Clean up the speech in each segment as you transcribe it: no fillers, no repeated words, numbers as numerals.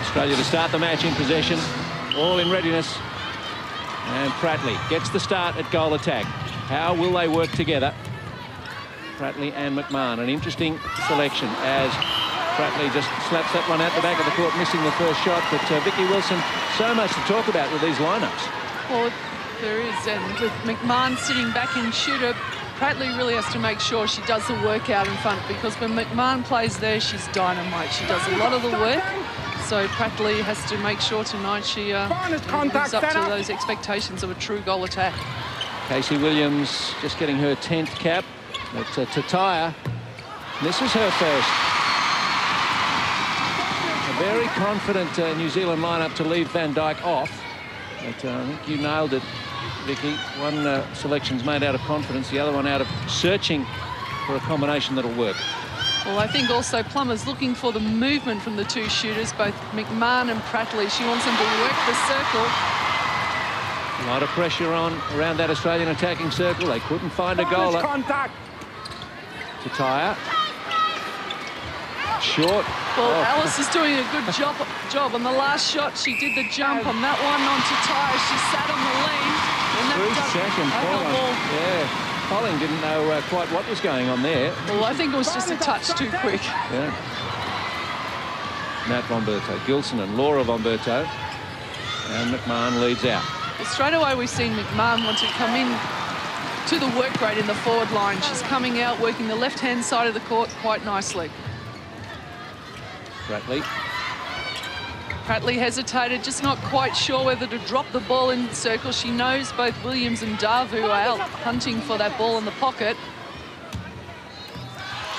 Australia to start the match in possession, all in readiness. And Pratley gets the start at goal attack. How will they work together? Pratley and McMahon, an interesting selection as Pratley just slaps that one out the back of the court, missing the first shot. But Vicky Wilson, so much to talk about with these lineups. Well, there is, and with McMahon sitting back in shooter, Pratley really has to make sure she does the work out in front, because when McMahon plays there, she's dynamite. She does a lot of the work. So Pratley has to make sure tonight she lives up to those expectations of a true goal attack. Casey Williams just getting her 10th cap. But Tataya, this is her first. A very confident New Zealand lineup to leave Van Dijk off. But I think you nailed it, Vicky. One selection's made out of confidence, the other one out of searching for a combination that'll work. Well, I think also Plummer's looking for the movement from the two shooters, both McMahon and Pratley. She wants them to work the circle. A lot of pressure on around that Australian attacking circle. They couldn't find a goaler. Tataya. Short. Well, Alice is doing a good job on the last shot. She did the jump on that one on Tataya. She sat on the lane. And 3-second ball. Yeah. Holden didn't know quite what was going on there. Well, I think it was just a touch too quick. Yeah. Nat Bomberto, Gilson and Laura Bomberto. And McMahon leads out. Well, straight away we've seen McMahon want to come in to the work rate in the forward line. She's coming out, working the left-hand side of the court quite nicely. Pratley hesitated, just not quite sure whether to drop the ball in the circle. She knows both Williams and Davu are out hunting for that ball in the pocket.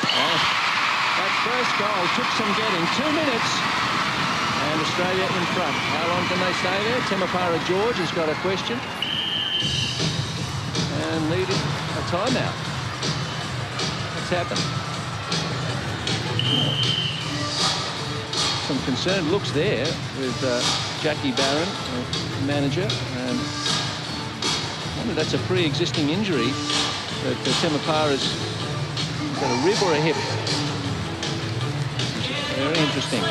That first goal took some getting. 2 minutes. And Australia in front. How long can they stay there? Temapara George has got a question. And needed a timeout. What's happened? Some concerned looks there with Jackie Barron, manager, and I wonder that's a pre-existing injury that Temapara's got a rib or a hip. Very interesting.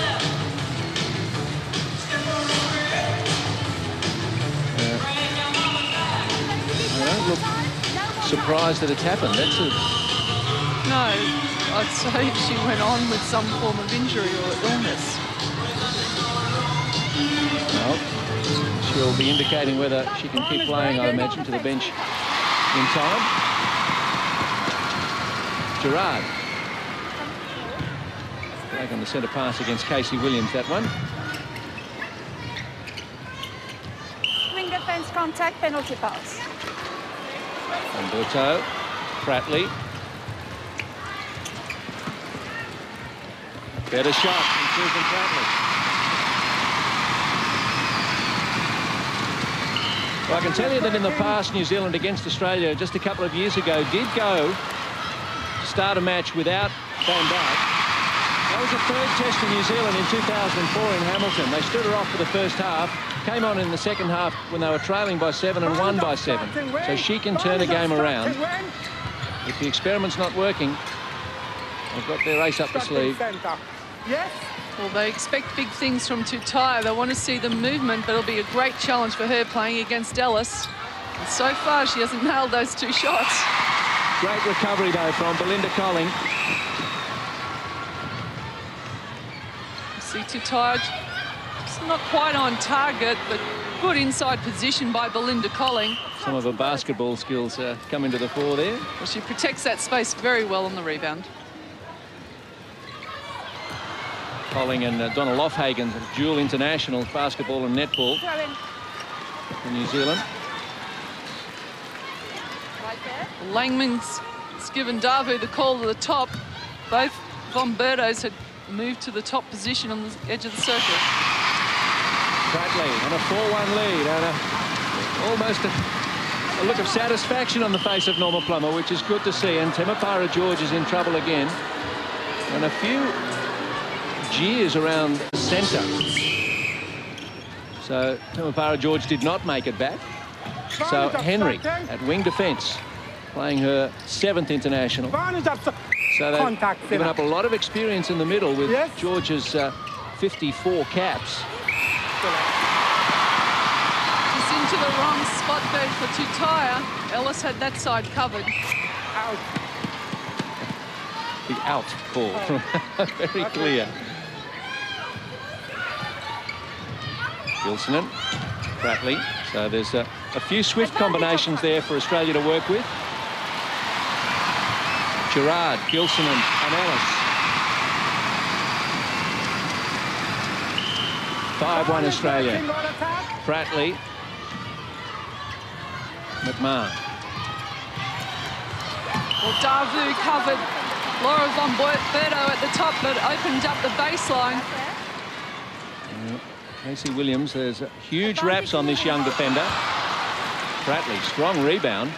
I don't look surprised that it's happened. That's a... No, I'd say she went on with some form of injury or illness. Well, she'll be indicating whether she can keep playing, I imagine, to the bench in time. Gerard. Back on the centre pass against Casey Williams, that one. Wing defence contact, penalty pass. Umberto, Pratley. Better shot from Susan Pratley. Well, I can tell you that in the past, New Zealand against Australia just a couple of years ago did go start a match without Van Dijk. That was the third test in New Zealand in 2004 in Hamilton. They stood her off for the first half, came on in the second half when they were trailing by 7 and won by 7. So she can turn a game around. If the experiment's not working, they've got their ace up the sleeve. Yes. Well, they expect big things from Tataya. They want to see the movement, but it'll be a great challenge for her playing against Ellis. And so far, she hasn't nailed those two shots. Great recovery, though, from Belinda Colling. See Tataya, it's not quite on target, but good inside position by Belinda Colling. Some of her basketball skills come into the fore there. Well, she protects that space very well on the rebound. Colling and Donna Lofhagen, dual internationals, basketball and netball for New Zealand. Right there. Langman's given Davu the call to the top. Both Bombertos had moved to the top position on the edge of the circle. Pratley on a 4-1 lead and almost a look of satisfaction on the face of Norma Plummer, which is good to see. And Temapara George is in trouble again. And a few jeers around the centre. So Temapara George did not make it back. So Henry at wing defence, playing her 7th international. So they've given up a lot of experience in the middle with George's 54 caps. Just into the wrong spot there for Tutaya. Ellis had that side covered. Out. The out call. Very clear. Gilsonen, Pratley. So there's a few swift combinations there for Australia to work with. Gerard, Gilsonen and Ellis. 5-1 Australia. Pratley. McMahon. Well, Davu covered Laura von Berto at the top, but opened up the baseline. Casey Williams, there's huge wraps on this young defender. Pratley, strong rebound.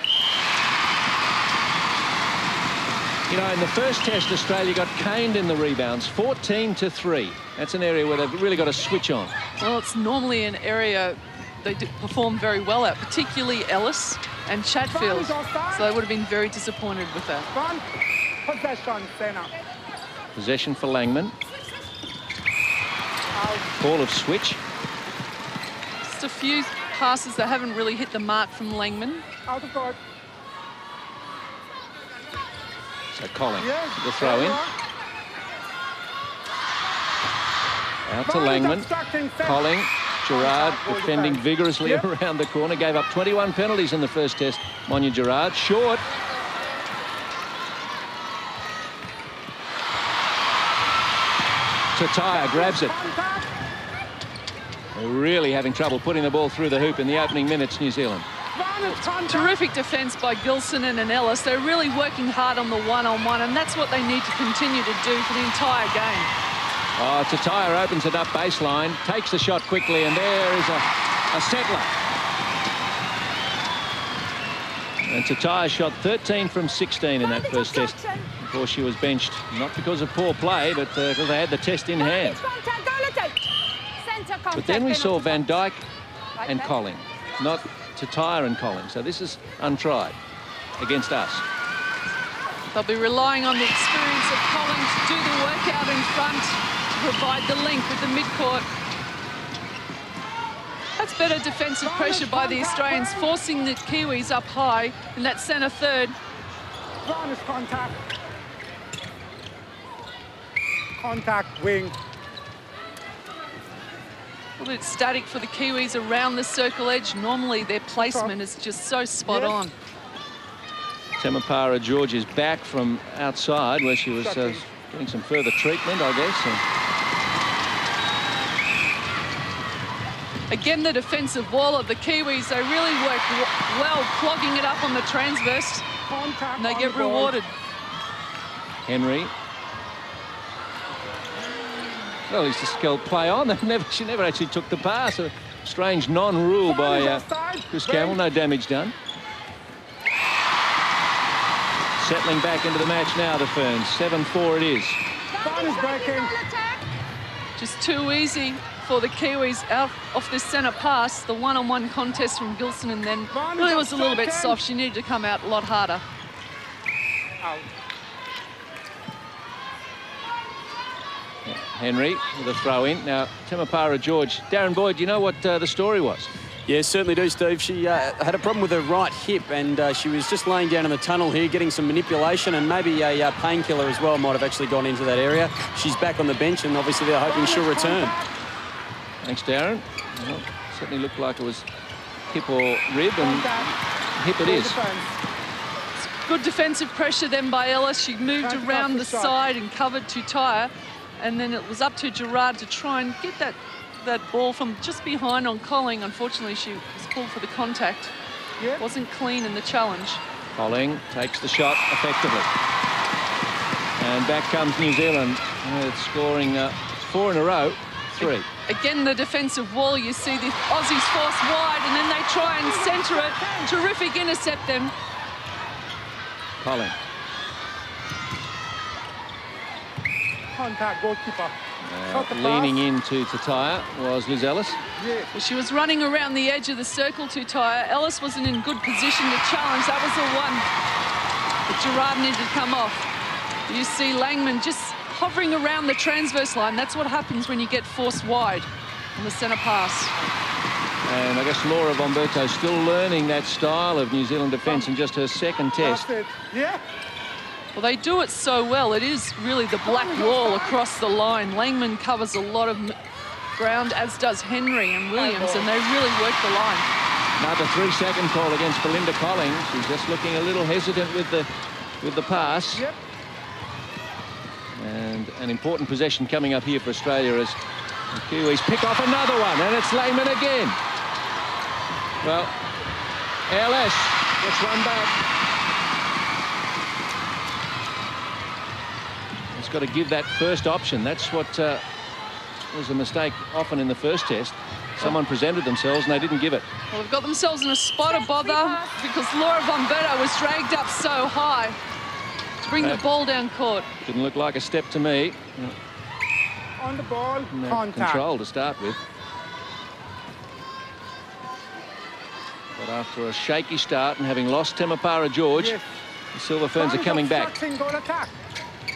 You know, in the first test, Australia got caned in the rebounds, 14-3. That's an area where they've really got to switch on. Well, it's normally an area they perform very well at, particularly Ellis and Chatfield. So they would have been very disappointed with that. Possession, center. Possession for Langman. Call of switch. Just a few passes that haven't really hit the mark from Langman. Out of court. So Colling, Yes, the throw in. Out to Langman. Colling, Gerard defending vigorously around the corner. Gave up 21 penalties in the first test. Monya Gerard, short. Tataya grabs it. They're really having trouble putting the ball through the hoop in the opening minutes, New Zealand. Terrific defence by Gilsonen and Ellis. They're really working hard on the one-on-one, and that's what they need to continue to do for the entire game. Oh, Tataya opens it up baseline, takes the shot quickly, and there is a settler. And Tataya shot 13 from 16 in that first test before she was benched, not because of poor play, but because they had the test in hand. But then we saw Van Dijk and Colling, not Tataya and Colling. So this is untried against us. They'll be relying on the experience of Colling to do the work out in front, to provide the link with the midcourt. That's better defensive pressure by the Australians, forcing the Kiwis up high in that centre third. Contact. Contact, wing. A little bit static for the Kiwis around the circle edge. Normally their placement is just so spot on. Temapara George is back from outside where she was getting some further treatment, I guess. Again, the defensive wall of the Kiwis, they really work well, clogging it up on the transverse, and they get rewarded. Henry. Well, he's just got play on. She never actually took the pass. A strange non-rule by Chris Campbell. No damage done. Settling back into the match now, the Ferns. 7-4 it is. Just too easy for the Kiwis out off this centre pass. The one-on-one contest from Gilsonen then really was a little bit soft. She needed to come out a lot harder. Out. Henry with a throw in. Now, Temapara George. Darren Boyd, do you know what the story was? Yeah, certainly do, Steve. She had a problem with her right hip, and she was just laying down in the tunnel here, getting some manipulation, and maybe a painkiller as well might have actually gone into that area. She's back on the bench, and obviously they're hoping she'll return. Thanks, Darren. Well, certainly looked like it was hip or rib, and hip it is. Good defensive pressure then by Ellis. She moved around the side and covered Tutaya, and then it was up to Gerard to try and get that ball from just behind on Colling. Unfortunately, she was pulled for the contact. Wasn't clean in the challenge. Colling takes the shot effectively. And back comes New Zealand. It's scoring 4 in a row, 3. Again, the defensive wall. You see the Aussies force wide, and then they try and centre it. Terrific intercept then. Colling. Contact, goalkeeper. Leaning into Tataya was Liz Ellis. Well, she was running around the edge of the circle, Tutaya. Ellis wasn't in good position to challenge. That was the one that Gerard needed to come off. You see Langman just hovering around the transverse line. That's what happens when you get forced wide on the centre pass. And I guess Laura Bomberto still learning that style of New Zealand defence in just her second test. That's it. Yeah. Well, they do it so well. It is really the black wall across the line. Langman covers a lot of ground, as does Henry and Williams, and they really work the line. Another 3-second call against Belinda Collings. She's just looking a little hesitant with the pass. Yep. And an important possession coming up here for Australia as the Kiwis pick off another one, and it's Langman again. Well, LS gets one back. It's got to give that first option. That's what was a mistake often in the first test. Someone presented themselves and they didn't give it. Well, they've got themselves in a spot of bother because Laura Bomberto was dragged up so high to bring the ball down court. Didn't look like a step to me. On the ball, No contact. control to start with. But after a shaky start and having lost Temapara George, Yes. the Silver Ferns are coming back. Obstructing goal attack.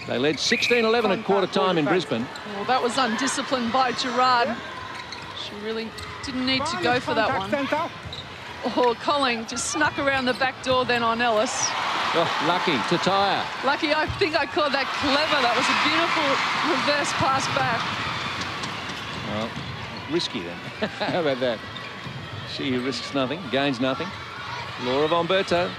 They led 16-11 at quarter time in Brisbane. Well, that was undisciplined by Gerard. She really didn't need to go for that one. Center. Oh, Colling just snuck around the back door then on Ellis. Oh, lucky to tire. Lucky, I think I called that clever. That was a beautiful reverse pass back. Well, risky then. How about that? She risks nothing, gains nothing. Laura Bomberto.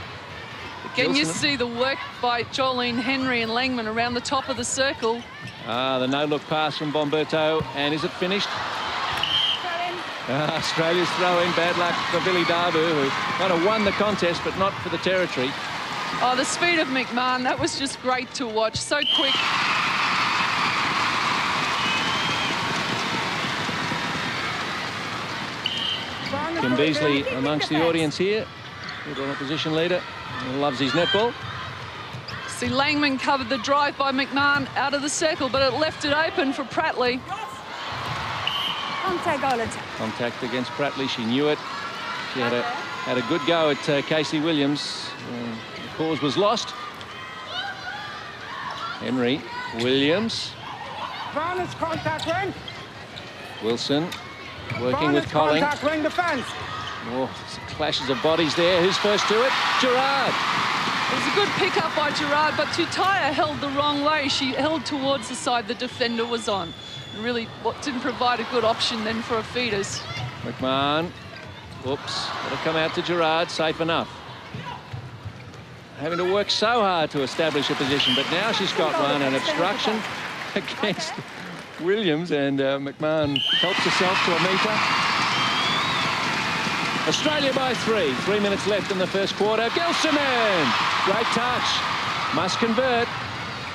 Again, you see the work by Jolene Henry and Langman around the top of the circle. The no-look pass from Bomberto. And is it finished? Australia's throw-in. Bad luck for Billy Davu, who kind of won the contest, but not for the territory. Oh, the speed of McMahon, that was just great to watch. So quick. Kim Beasley amongst the audience here. Good opposition leader. Loves his netball. See, Langman covered the drive by McMahon out of the circle, but it left it open for Prattley. Contact against Prattley. She knew it. She had a good go at Casey Williams. The cause was lost. Henry, Williams. Varnus contact ring. Wilson working with Varnus Colling. contact ring defense. Oh, some clashes of bodies there. Who's first to it? Gerard. It was a good pick-up by Gerard, but Tutaya held the wrong way. She held towards the side the defender was on. And really didn't provide a good option then for her feeders. McMahon. Oops. That'll come out to Gerard. Safe enough. Having to work so hard to establish a position, but now she's got one, an obstruction against Williams, and McMahon helps herself to a metre. Australia by 3. 3 minutes left in the first quarter. Gilsonen! Great touch. Must convert.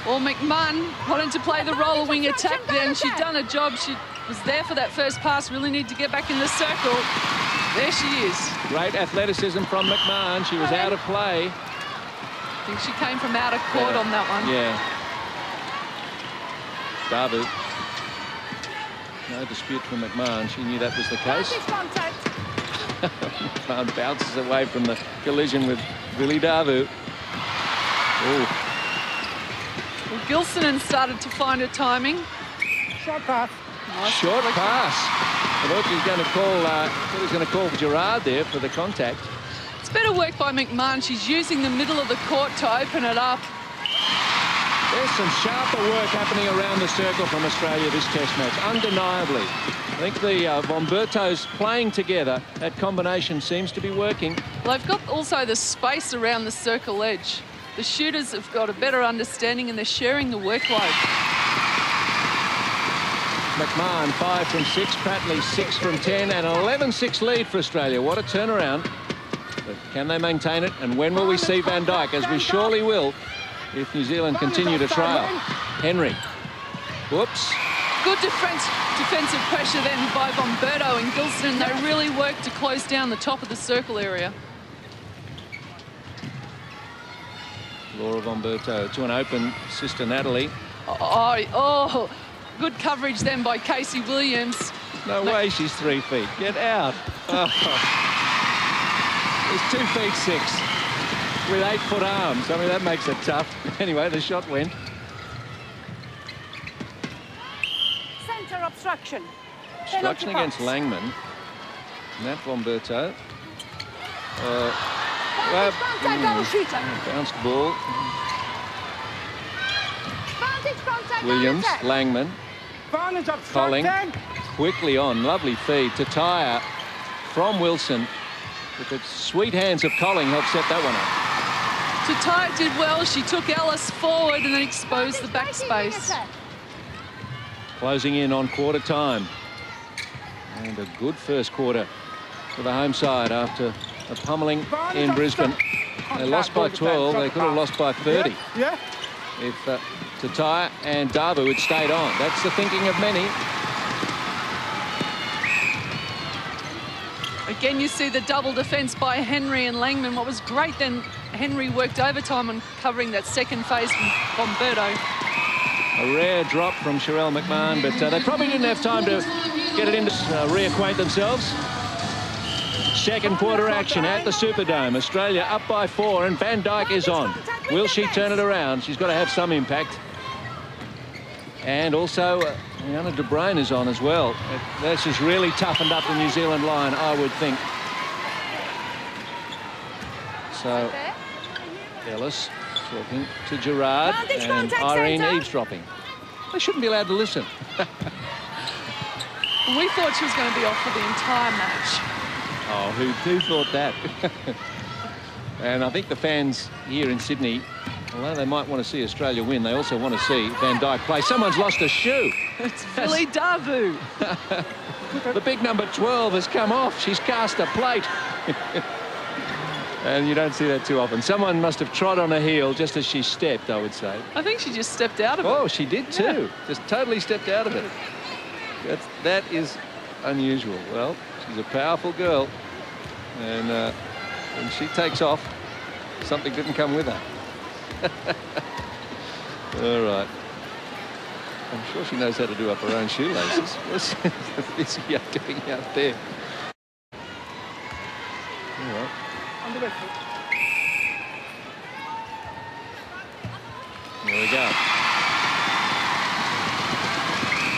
Well, McMahon wanted to play the roller wing attack then. She'd done a job. She was there for that first pass. Really need to get back in the circle. There she is. Great athleticism from McMahon. She was out of play. I think she came from out of court on that one. Yeah. Davu. No dispute from McMahon. She knew that was the case. McMahon bounces away from the collision with Billy Davu. Oh. Well, Gilsonen started to find her timing. Short pass. Nice Short deflection. pass. I thought he was going to call Gerard there for the contact. It's better work by McMahon. She's using the middle of the court to open it up. There's some sharper work happening around the circle from Australia this test match, undeniably. I think the Bombertos playing together, that combination seems to be working. Well, they've got also the space around the circle edge. The shooters have got a better understanding and they're sharing the workload. McMahon 5 from 6, Prattley 6 from 10, and 11-6 lead for Australia. What a turnaround. But can they maintain it? And when will we see Van Dijk? As we surely will if New Zealand continue to trail. Henry. Whoops. Good defensive pressure then by Bomberto and Gilson. They really worked to close down the top of the circle area. Laura Bomberto to an open sister Natalie. Oh, good coverage then by Casey Williams. No way she's 3 feet. Get out. Oh. It's 2 feet 6 with 8-foot arms. I mean, that makes it tough. Anyway, the shot went. obstruction. Obstruction against Langman. Nat Bomberto. Bounced ball. Williams, Langman, Colling, quickly on, lovely feed to Tyre from Wilson. With the sweet hands of Colling helped set that one up. Tataya did well. She took Ellis forward and then exposed the backspace. Closing in on quarter time. And a good first quarter for the home side after a pummeling in Brisbane. They lost by 12. They could have lost by 30. Yeah. If Tataya and Davu had stayed on. That's the thinking of many. Again, you see the double defence by Henry and Langman. What was great then, Henry worked overtime on covering that second phase from Bomberto. A rare drop from Sherelle McMahon, but they probably didn't have time to get it in to reacquaint themselves. Second quarter action at the Superdome. Australia up by 4 and Van Dijk is on. Will she turn it around? She's got to have some impact. And also, Rihanna De Bruyne is on as well. This has really toughened up the New Zealand line, I would think. So, Ellis talking to Gerard and Irene eavesdropping. They shouldn't be allowed to listen. We thought she was going to be off for the entire match. Oh, who thought that? And I think the fans here in Sydney, although they might want to see Australia win, they also want to see Van Dijk play. Someone's lost a shoe. It's Billy Davu. The big number 12 has come off. She's cast a plate. And you don't see that too often. Someone must have trod on her heel just as she stepped, I would say. I think she just stepped out of it. Oh, she did too. Yeah. Just totally stepped out of it. That is unusual. Well, she's a powerful girl. And when she takes off, something didn't come with her. All right. I'm sure she knows how to do up her own shoelaces. What's the physio doing out there? All right. There we go.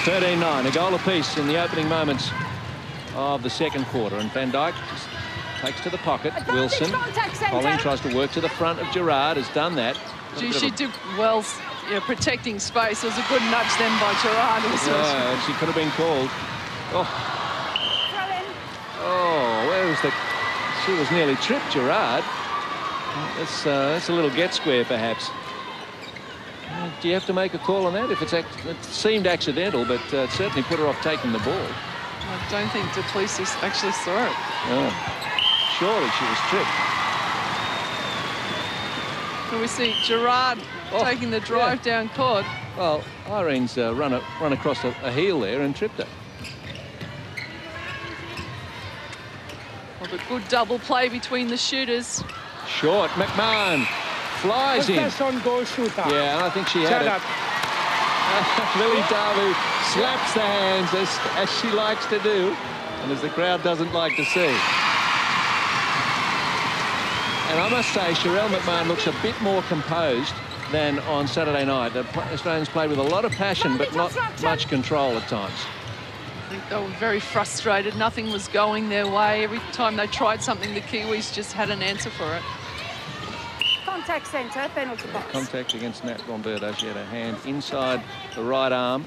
13-9, a goal apiece in the opening moments of the second quarter. And Van Dijk just takes to the pocket. Wilson, Holden tries to work to the front of Gerard, has done that. She did well, protecting space. It was a good nudge then by Gerard. Yeah, she could have been called. Oh, where was the... She was nearly tripped, Gerard. That's a little get square, perhaps. Do you have to make a call on that? If it seemed accidental, but it certainly put her off taking the ball. I don't think Duplessis actually saw it. Oh. Surely she was tripped. And we see Gerard taking the drive down court. Well, Irene's run across a heel there and tripped her. Well, but good double play between the shooters. Short, McMahon flies in. On goal shooter. Yeah, I think she had it. Lily Davu slaps the hands as she likes to do, and as the crowd doesn't like to see. And I must say, Sherelle McMahon looks a bit more composed than on Saturday night. The Australians played with a lot of passion, but not much control at times. I think they were very frustrated. Nothing was going their way. Every time they tried something, the Kiwis just had an answer for it. Contact centre, penalty box. Contact against Nat Bomberto. She had a hand inside the right arm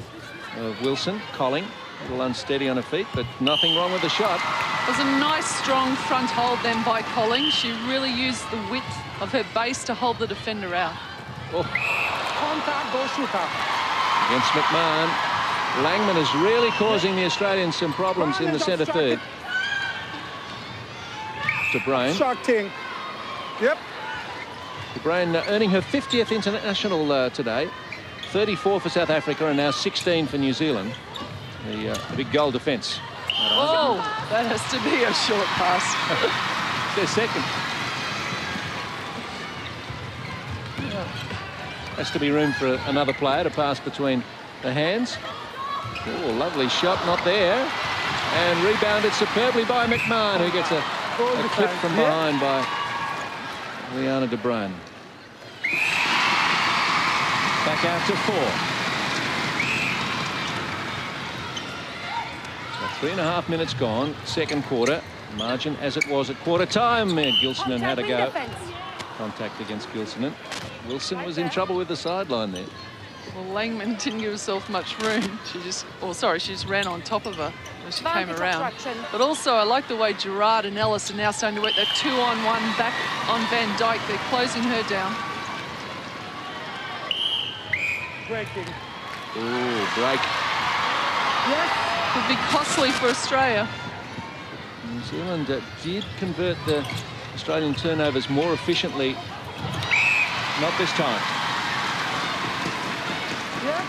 of Wilson. Colling, a little unsteady on her feet, but nothing wrong with the shot. It was a nice, strong front hold then by Colling. She really used the width of her base to hold the defender out. Oh. Contact goal shooter. Against McMahon. Langman is really causing the Australians some problems in the centre third. De Bruyne. Shocking. Yep. De Bruyne earning her 50th international today. 34 for South Africa and now 16 for New Zealand. The big goal defence. Oh, that has to be a short pass. Their second. Has to be room for another player to pass between the hands. Oh, lovely shot, not there. And rebounded superbly by McMahon, who gets a clip from behind by Rihanna De Bruyne. Back out to 4. 3.5 minutes gone, second quarter. Margin as it was at quarter time. Gilsonen had a go. Contact against Gilsonen. Wilson was in trouble with the sideline there. Well, Langman didn't give herself much room. She just ran on top of her when she came around. But also, I like the way Gerard and Ellis are now starting to work that 2-on-1 back on Van Dijk. They're closing her down. Breaking. Ooh, break. Yes. Could be costly for Australia. New Zealand did convert the Australian turnovers more efficiently. Not this time. Yeah.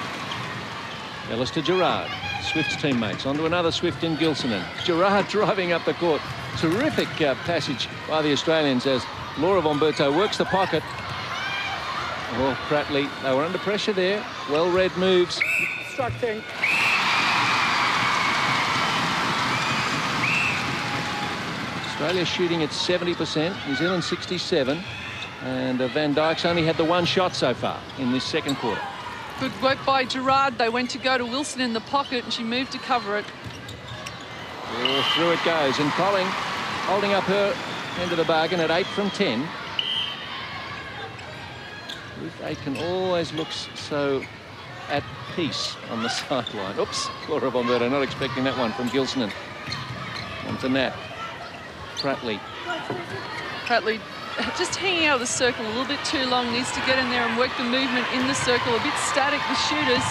Ellis to Gerard. Swift's teammates. Onto another Swift in Gilsonen. Gerard driving up the court. Terrific passage by the Australians as Laura von Berto works the pocket. Oh, Prattley, they were under pressure there. Well-read moves. Obstructing. Australia shooting at 70%, New Zealand 67%, and Van Dijk's only had the one shot so far in this second quarter. Good work by Gerard. They went to go to Wilson in the pocket and she moved to cover it. Oh, through it goes, and Colling holding up her end of the bargain at 8 from 10. Ruth Aitken always looks so at peace on the sideline. Oops, Laura von Berto not expecting that one from Gilsonen. On to Nat. Prattley. Prattley just hanging out of the circle a little bit too long. Needs to get in there and work the movement in the circle. A bit static, the shooters.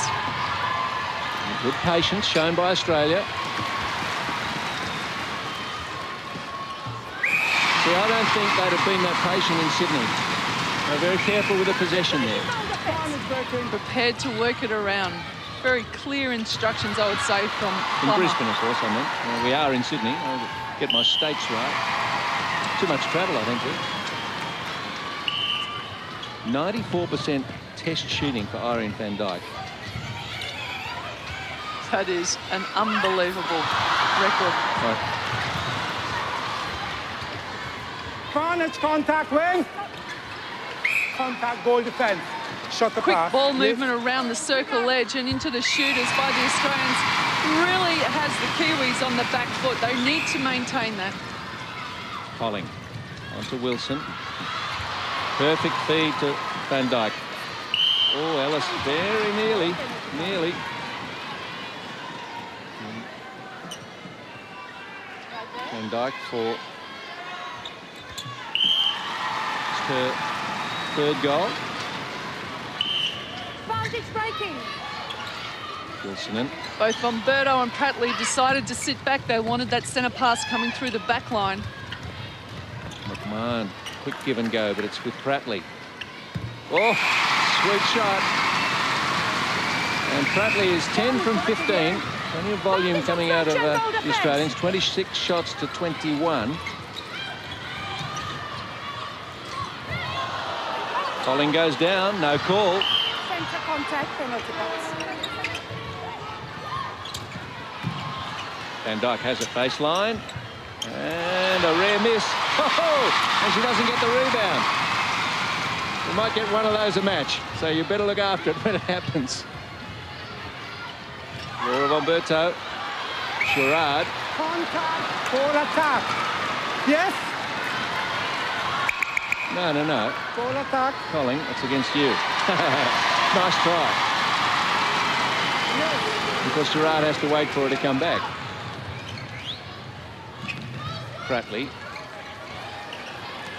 Good patience shown by Australia. See, I don't think they'd have been that patient in Sydney. They're very careful with the possession there. Prepared to work it around. Very clear instructions, I would say, from In Brisbane, of course, I meant. We are in Sydney. I'll get my states right. Too much travel, I think, too. 94% test shooting for Irene Van Dijk. That is an unbelievable record. Right. Carnage, contact, wing. Contact, goal defense. Shot the Quick pass. ball movement around the circle edge and into the shooters by the Australians really has the Kiwis on the back foot. They need to maintain that. Colling onto Wilson. Perfect feed to Van Dijk. Oh, Ellis very nearly. Van Dijk for her third goal. Advantage breaking. Gilsonen. Both Von Berto and Prattley decided to sit back. They wanted that centre pass coming through the back line. McMahon, quick give and go, but it's with Prattley. Oh, sweet shot. And Prattley is 10 from 15. Plenty of volume coming out of the Australians. 26 shots to 21. Colling goes down, no call. Centre contact, penalty box. Van Dijk has it baseline. And a rare miss. Oh, and she doesn't get the rebound. We might get one of those a match, so you better look after it when it happens. Laura von Berto. Gerard. Contact, goal attack. Yes. No. Goal attack. Colling, that's against you. Nice try. Yes. Because Gerard has to wait for her to come back. Prattley.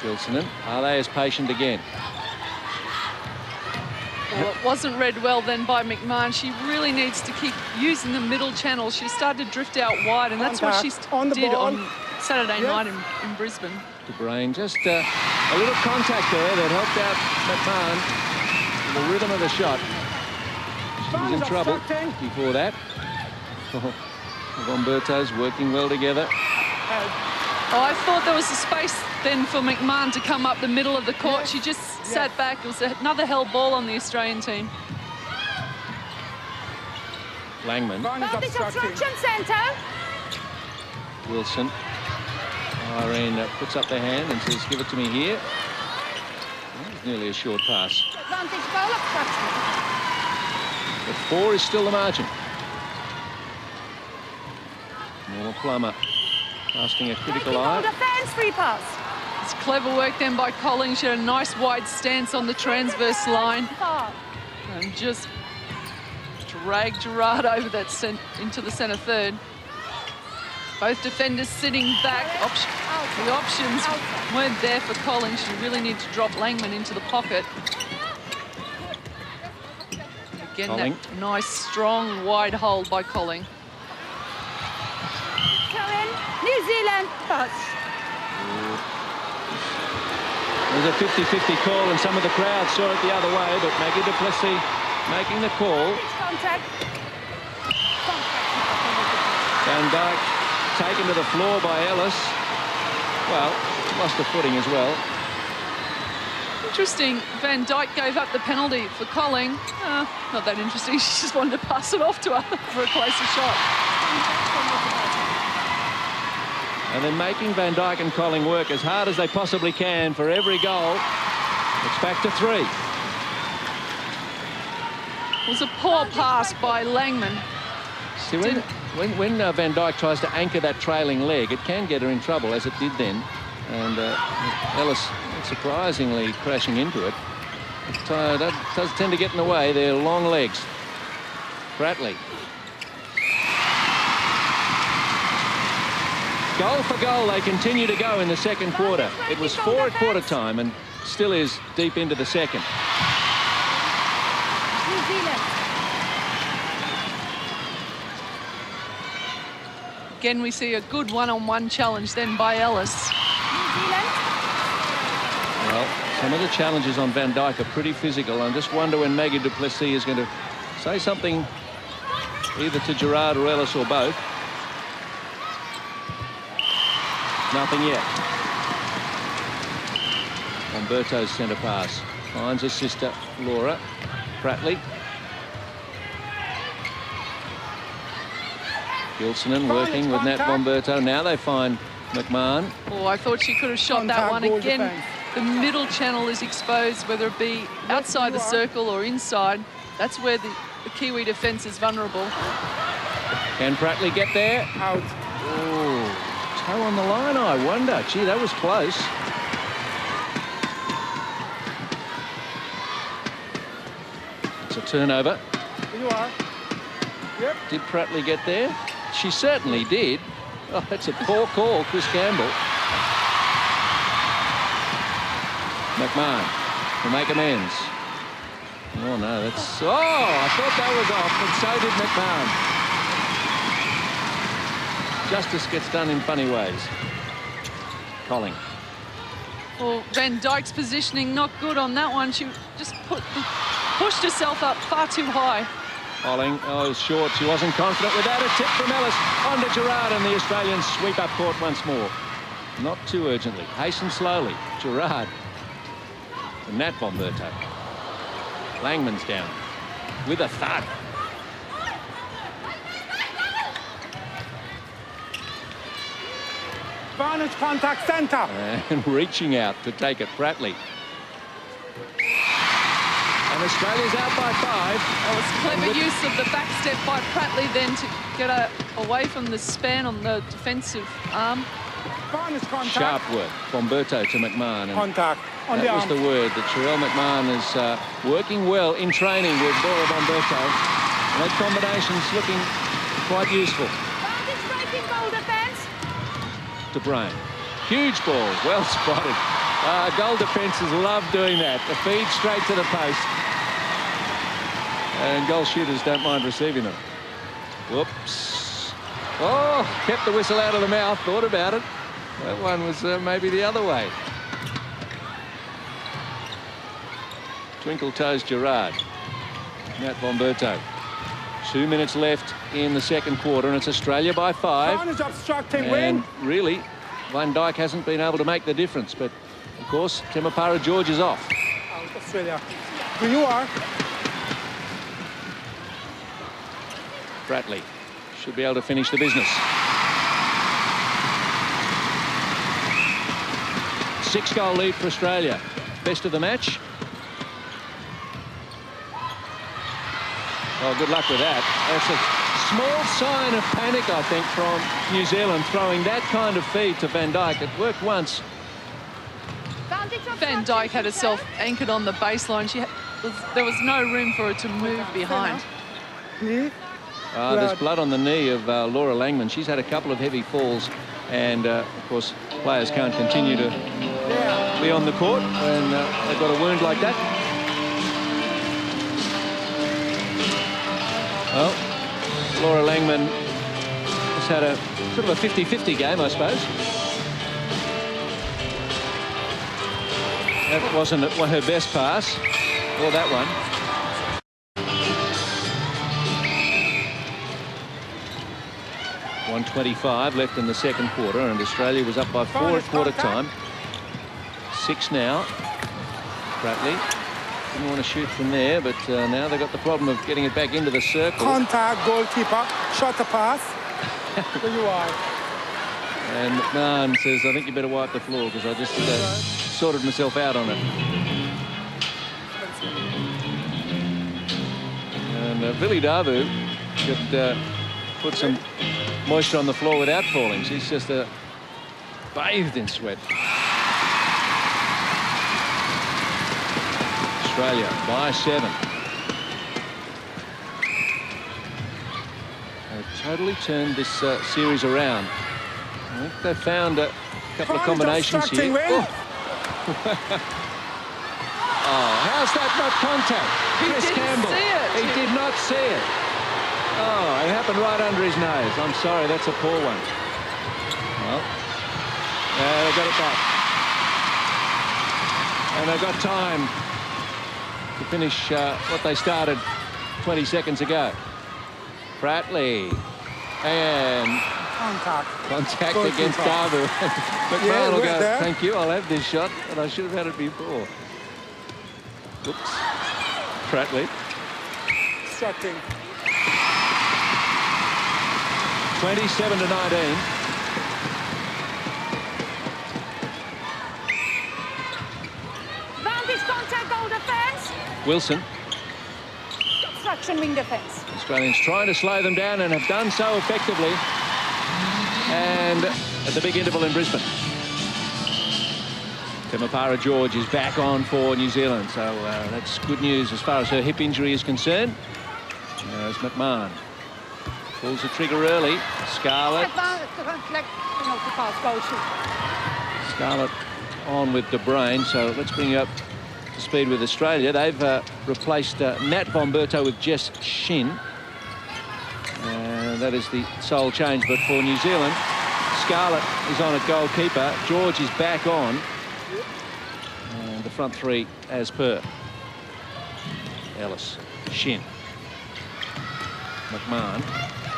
Gilsonen. Are they as patient again? Well, it wasn't read well then by McMahon. She really needs to keep using the middle channel. She started to drift out wide, and that's what she did on Saturday night in Brisbane. De Bruyn, just a little contact there that helped out McMahon. The rhythm of the shot. She was in trouble before that. Von Berto's working well together. Oh, I thought there was a space then for McMahon to come up the middle of the court. She just sat back. It was another held ball on the Australian team. Langman. Advantage obstruction, centre. Wilson. Irene puts up their hand and says, give it to me here. That was nearly a short pass. Advantage goal obstruction. But 4 is still the margin. Norma Plummer casting a critical eye. Defense, free pass. It's clever work then by Colling. She had a nice wide stance on the transverse line and just dragged Gerard over that into the centre third. Both defenders sitting back. The options weren't there for Colling. She really needed to drop Langman into the pocket. Again, Colling. that nice, strong, wide hold by Colling. New Zealand, touch. There's a 50-50 call, and some of the crowd saw it the other way, but Maggie du Plessis making the call. Contact. Van Dyke taken to the floor by Ellis. Well, lost the footing as well. Interesting, Van Dyke gave up the penalty for Colling. Not that interesting, she just wanted to pass it off to her for a closer shot. And then making Van Dyke and Colling work as hard as they possibly can for every goal. It's back to 3. It was a poor pass by Langman. See, when Van Dyke tries to anchor that trailing leg, it can get her in trouble, as it did then. And Ellis, surprisingly, crashing into it. But, that does tend to get in the way. They're long legs. Bratley. Goal for goal, they continue to go in the second quarter. It was 4 at quarter time and still is deep into the second. New Zealand. Again, we see a good one-on-one challenge then by Ellis. New Zealand. Well, some of the challenges on Van Dyke are pretty physical. I just wonder when Maggie du Plessis is going to say something either to Gerard or Ellis or both. Nothing yet. Bomberto's centre pass. Finds his sister, Laura. Pratley. Gilsonen working with Nat Bomberto. Now they find McMahon. Oh, I thought she could have shot that one. Again, the middle channel is exposed, whether it be outside the circle or inside. That's where the Kiwi defence is vulnerable. Can Pratley get there? Out. Oh. Toe on the line, I wonder. Gee, that was close. It's a turnover. Here you are. Yep. Did Pratley get there? She certainly did. Oh, that's a poor call, Chris Campbell. McMahon to make amends. Oh, no, that's... Oh, I thought that was off, but so did McMahon. Justice gets done in funny ways. Colling. Well, Van Dyke's positioning not good on that one. She just pushed herself up far too high. Colling, oh, short. She wasn't confident with that. A tip from Ellis onto Gerard, and the Australians sweep up court once more. Not too urgently. Hasten slowly. Gerard. And Nat Bomberto. Langman's down with a thud. Advantage contact centre. And reaching out to take it, Pratley. And Australia's out by 5. That was clever use of the back step by Pratley then to get her away from the span on the defensive arm. Advantage contact. Sharp work. Bomberto to McMahon. And Contact on the that was arm. the word, that Sherelle McMahon is working well in training with Laura Bomberto. And that combination's looking quite useful. Advantage breaking goal defence. To Brain. Huge ball, well spotted. Goal defences love doing that. The feed straight to the post. And goal shooters don't mind receiving them. Whoops. Oh, kept the whistle out of the mouth, thought about it. That one was maybe the other way. Twinkle toes Gerard. Nat Bomberto. 2 minutes left in the second quarter, and it's Australia by 5. Advantage obstructing And win. really, Van Dyke hasn't been able to make the difference. But, of course, Temapara George is off. Out Australia. Here you are. Pratley should be able to finish the business. 6-goal lead for Australia. Best of the match. Oh, good luck with that. That's a small sign of panic, I think, from New Zealand throwing that kind of feed to Van Dijk. It worked once. Van Dijk had herself anchored on the baseline. There was no room for her to move behind. There's blood on the knee of Laura Langman. She's had a couple of heavy falls, and of course players can't continue to be on the court when they've got a wound like that. Well, Laura Langman has had a sort of a 50-50 game, I suppose. That wasn't her best pass, or that one. .125 left in the second quarter, and Australia was up by 4 at quarter time. 6 now. Bratley didn't want to shoot from there, but now they've got the problem of getting it back into the circle. Contact, goalkeeper, shot the pass. There you are. And McMahon says, I think you better wipe the floor because I just sorted myself out on it. And Billy Davu could put some moisture on the floor without falling. She's just bathed in sweat. Australia by 7. They've totally turned this series around. I think they found a couple of combinations here. Oh, how's that not contact? He didn't see it. He did not see it. Oh, it happened right under his nose. I'm sorry, that's a poor one. Well, they got it back. And they've got time to finish what they started 20 seconds ago. Bratley. And contact against Davu. McMahon will go, thank you, I'll have this shot, but I should have had it before. Oops. Bratley. Shotting. 27-19. Vantage contact, goal defense. Wilson. Obstruction, wing defense. Australians trying to slow them down and have done so effectively. And at the big interval in Brisbane. Temapara George is back on for New Zealand, so that's good news as far as her hip injury is concerned. As McMahon pulls the trigger early. Scarlett. Scarlett on with De Bruyne, so let's bring you up to speed with Australia. They've replaced Nat Bomberto with Jess Shin. And that is the sole change. But for New Zealand, Scarlett is on at goalkeeper. George is back on. And the front three as per. Ellis, Shin, McMahon.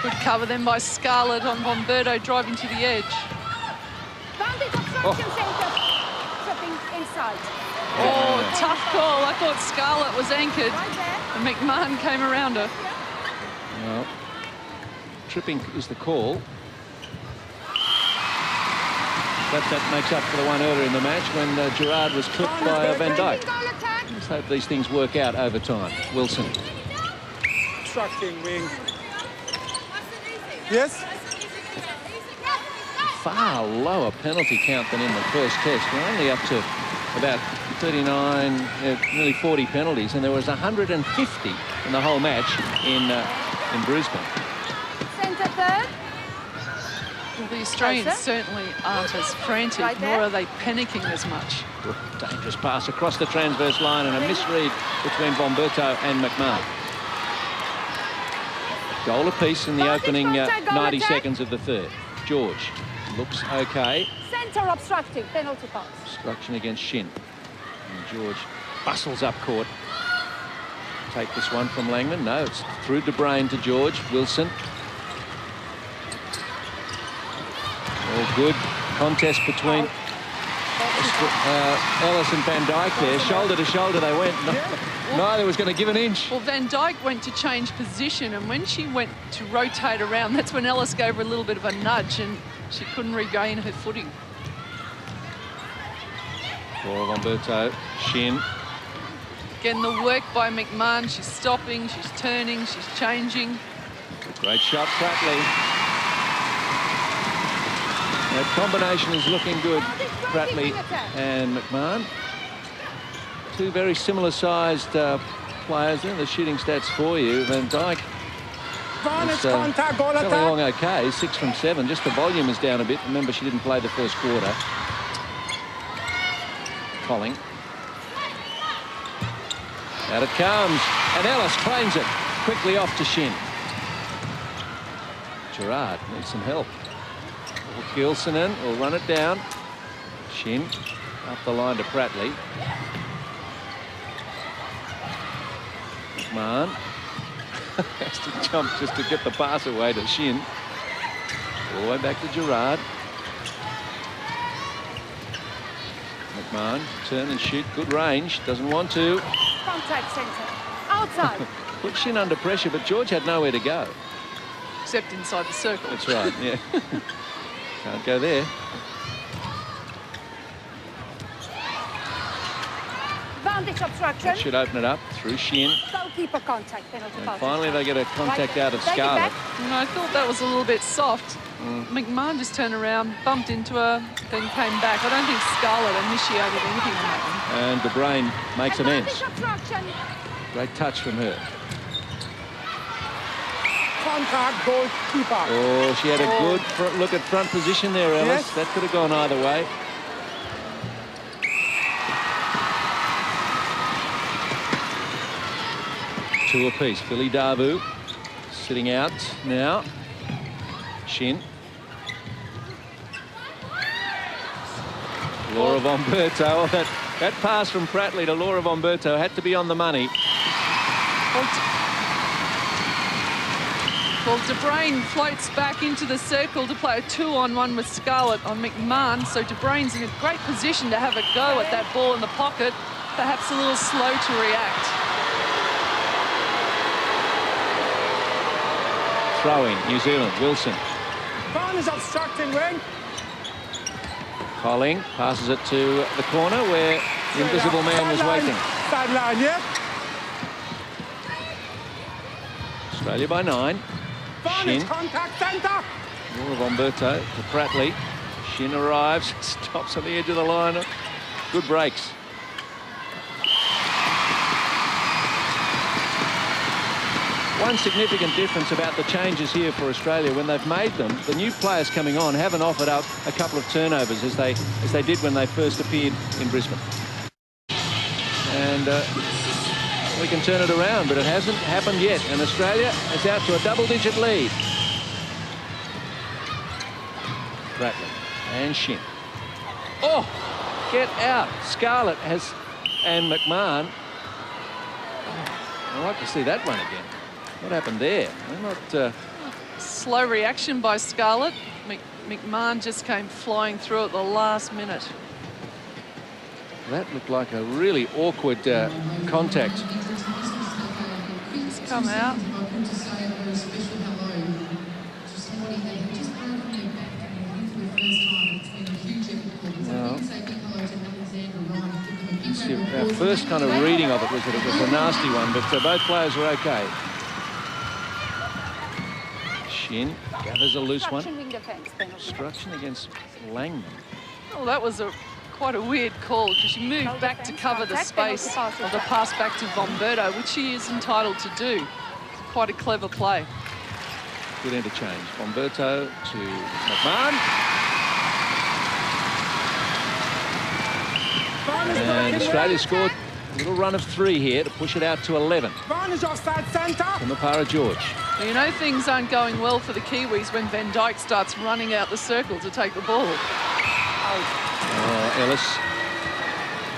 Good cover then by Scarlett on Bomberto driving to the edge. Oh, tough call. I thought Scarlett was anchored. And McMahon came around her. Well, tripping is the call. That makes up for the one earlier in the match when Gerard was clipped by Van Dijk. Let's hope these things work out over time. Wilson. Obstructing wing. Yes? Far lower penalty count than in the first test. We're only up to about 39, nearly 40 penalties, and there was 150 in the whole match in Brisbane. Centre third. Well, the Australians certainly aren't as frantic, nor are they panicking as much. Dangerous pass across the transverse line and a misread between Bomberto and McMahon. Goal apiece in the opening 90 seconds of the third. George looks okay. Centre obstructing, penalty pass. Obstruction against Shin. And George bustles up court. Take this one from Langman. No, it's through De Bruyne to George. Wilson. All good. Contest between Ellis and Van Dijk there. Shoulder to shoulder they went. Neither was going to give an inch. Well, Van Dijk went to change position, and when she went to rotate around, that's when Ellis gave her a little bit of a nudge, and she couldn't regain her footing. For Bomberto, Shin. Again, the work by McMahon. She's stopping, she's turning, she's changing. Great shot, Pratley. That combination is looking good, Pratley and McMahon. Two very similar sized players. There are the shooting stats for you. Van Dijk is going along okay, 6 from 7. Just the volume is down a bit. Remember, she didn't play the first quarter. Colling. Out it comes, and Ellis claims it. Quickly off to Shin. Gerard needs some help. Gilsonen will run it down. Shin up the line to Pratley. McMahon has to jump just to get the pass away to Shin. All the way back to Gerard. McMahon, turn and shoot, good range, doesn't want to. Contact centre, outside. Put Shin under pressure, but George had nowhere to go. Except inside the circle. That's right, yeah. Can't go there. Vantage obstruction. That should open it up through Shin. Goalkeeper contact, penalty. And finally they get a contact out of Scarlett. I thought that was a little bit soft. McMahon just turned around, bumped into her, then came back. I don't think Scarlett initiated anything on that one. And De Bruyne makes amends. Obstruction. Great touch from her. Contact goalkeeper. Oh, she had a good look at front position there, Ellis. Yes. That could have gone either way. Two apiece. Philly Davu sitting out now. Shin. Laura Von Berto. Oh, that pass from Pratley to Laura Von Berto had to be on the money. Well, De Bruyne floats back into the circle to play a 2-on-1 with Scarlett on McMahon. So De Bruyne's in a great position to have a go at that ball in the pocket. Perhaps a little slow to react. Throwing, New Zealand, Wilson. Van is obstructing wing. Colling passes it to the corner where the invisible man was waiting. Sideline, yeah. Australia by 9. Van Shin. is contact centre. Laura Von Berto to Pratley. Shin arrives, stops on the edge of the line. Good breaks. One significant difference about the changes here for Australia, when they've made them, the new players coming on haven't offered up a couple of turnovers as they did when they first appeared in Brisbane. And we can turn it around, but it hasn't happened yet. And Australia is out to a double-digit lead. Pratley and Shin. Oh, get out. Scarlett and McMahon. I'd like to see that one again. What happened there? They're not... Slow reaction by Scarlett. McMahon just came flying through at the last minute. That looked like a really awkward contact. He's come out. Well, our first kind of reading of it was that it was a nasty one, but both players were okay. Shin gathers a loose one. Obstruction against Langman. Oh, that was quite a weird call because she moved back to cover the space of the pass back to Von Berto, which she is entitled to do. Quite a clever play. Good interchange. Von Berto to McMahon. And Australia scored a little run of 3 here to push it out to 11. Van is offside centre. From Apara George. Well, you know things aren't going well for the Kiwis when Van Dijk starts running out the circle to take the ball. Ellis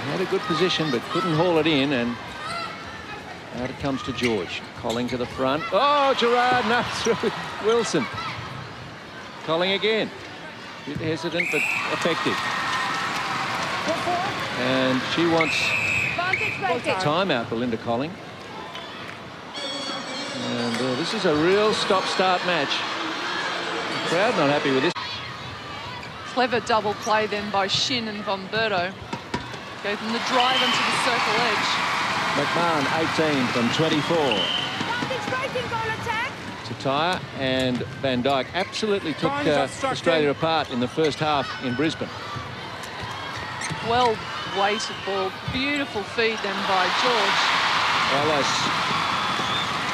had a good position but couldn't haul it in, and out it comes to George. Colling to the front. Oh, Gerard, no, through Wilson. Colling again. Bit hesitant but effective. And she wants timeout, Belinda Colling. And this is a real stop-start match. The crowd not happy with this. Clever double play then by Shin and Von Berto. Gave them the drive into the circle edge. McMahon, 18 from 24. To Tataya and Van Dijk absolutely took Australia apart in the first half in Brisbane. Well weighted ball. Beautiful feed then by George. Ellis.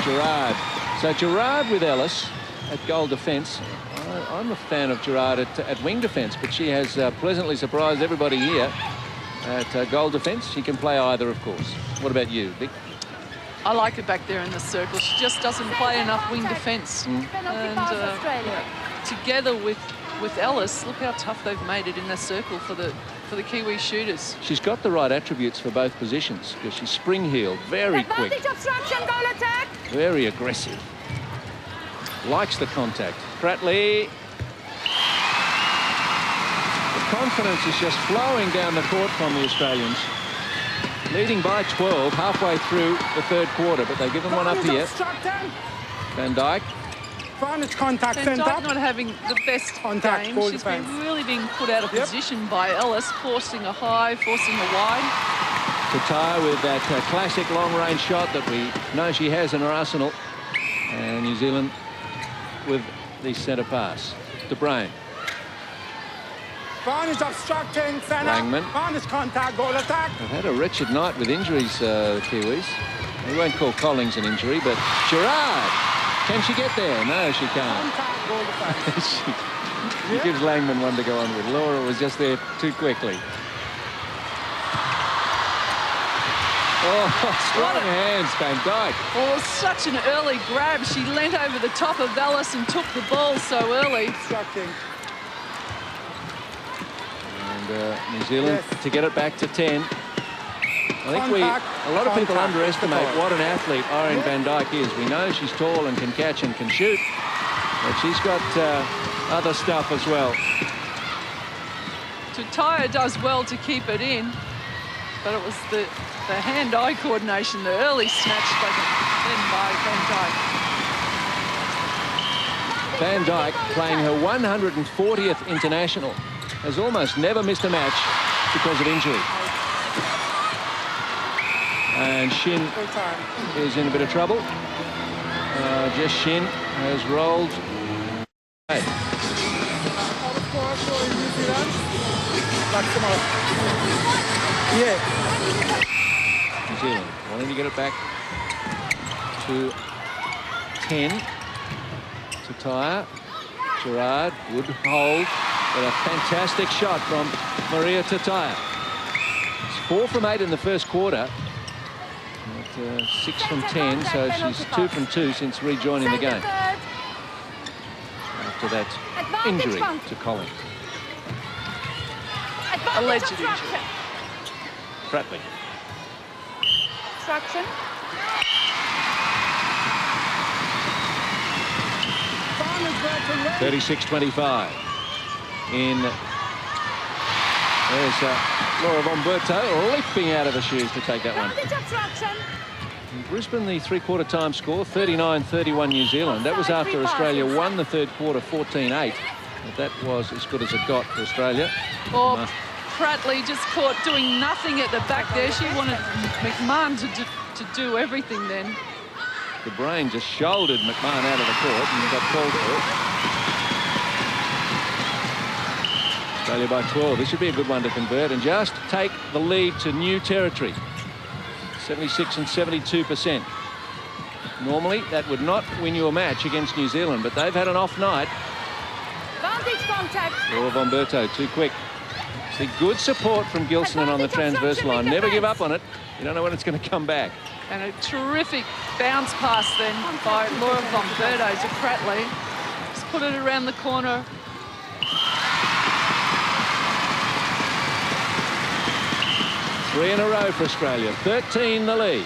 Gerard. So Gerard with Ellis at goal defence. I'm a fan of Gerard at wing defence, but she has pleasantly surprised everybody here at goal defence. She can play either, of course. What about you, Vic? I like her back there in the circle. She just doesn't play enough wing defence. And together with Ellis, look how tough they've made it in the circle for the Kiwi shooters. She's got the right attributes for both positions because she's spring-heeled, very quick, very aggressive, likes the contact. Pratley. The confidence is just flowing down the court from the Australians. Leading by 12 halfway through the third quarter, but they've given one up here. Van Dijk. Van Dijk not having the best game. She's been really being put out of position by Ellis, forcing a high, forcing a wide. Tataya with that classic long-range shot that we know she has in her arsenal. And New Zealand with the centre pass. De Bruyne. Van is obstructing, centre. Langman. Van is contact, goal attack. They've had a wretched night with injuries, the Kiwis. We won't call Collins an injury, but Gerard. Can she get there? No, she can't. Contact, goal attack. She gives Langman one to go on with. Laura was just there too quickly. Oh, strong hands, Van Dijk. Oh, such an early grab. She leant over the top of Ellis and took the ball so early. Obstructing. New Zealand to get it back to 10. I think a lot of people underestimate what an athlete Irene Van Dijk is. We know she's tall and can catch and can shoot, but she's got other stuff as well. Tataya does well to keep it in, but it was the hand-eye coordination, the early snatch then by Van Dijk. Van Dijk, playing her 140th international, has almost never missed a match because of injury. And Shin is in a bit of trouble. Jess Shin has rolled. New Zealand wanting to get it back to 10. Tataya. Gerard would hold. But a fantastic shot from Maria Tataya. It's 4 from 8 in the first quarter. At, 6 from 10, so she's 2 from 2 since rejoining the game. After that injury to Collins. Alleged injury. Pratley. Obstruction. 36-25. In there's Laura von Berto leaping out of her shoes to take that one. In Brisbane, the three-quarter time score 39-31 New Zealand. That was after Australia won the third quarter 14-8. But that was as good as it got for Australia. Oh, Pratley just caught doing nothing at the back there. She wanted McMahon to do everything then. De Bruyne just shouldered McMahon out of the court and got called for it. Australia by 12. This should be a good one to convert and just take the lead to new territory. 76 and 72%. Normally, that would not win you a match against New Zealand, but they've had an off night. Vantage contact. Laura von Berto, too quick. See, good support from Gilson on the transverse line. Never give up on it. You don't know when it's going to come back. And a terrific bounce pass then by Laura von Berto to Pratley. Just put it around the corner. Three in a row for Australia. 13 the lead.